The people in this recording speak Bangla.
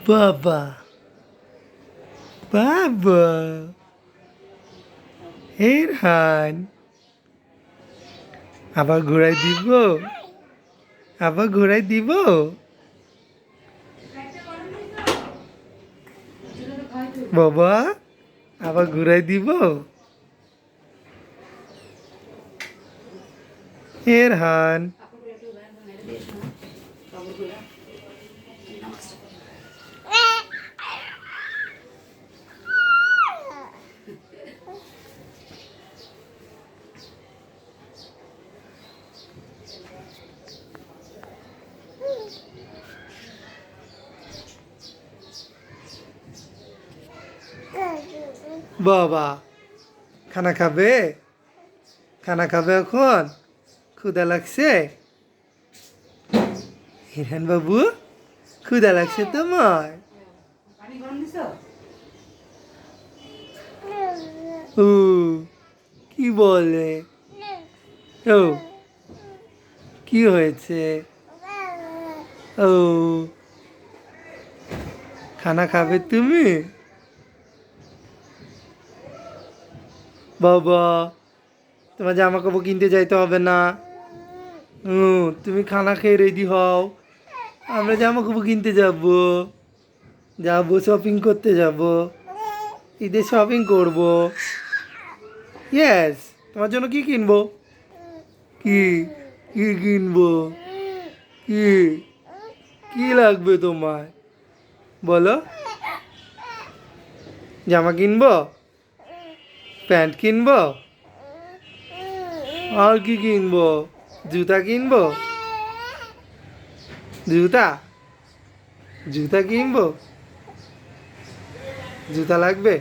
বাবা বাবা এরহান আবার ঘোরাই দিব আবার ঘোরাই দিব বাবা আবার ঘুরাই দিব এরহান বাবা খানা খাবে খানা খাবে এখন ক্ষুধা লাগছে হিরান বাবু ক্ষুধা লাগছে তোমার ও কি বলে ও কি হয়েছে ও খানা খাবে তুমি বাবা তোমার জামা কাপড় কিনতে যাইতে হবে না তুমি খানা খেয়ে রেডি হও আমরা জামা কাপড় কিনতে যাবো শপিং করতে যাব ঈদে শপিং করব ইয়েস তোমার জন্য কি কিনবো কি কি কিনবো কি কি লাগবে তোমার বলো জামা কিনবো প্যান্ট কিনবো আর কি কিনবো জুতা কিনবো জুতা জুতা কিনবো জুতা লাগবে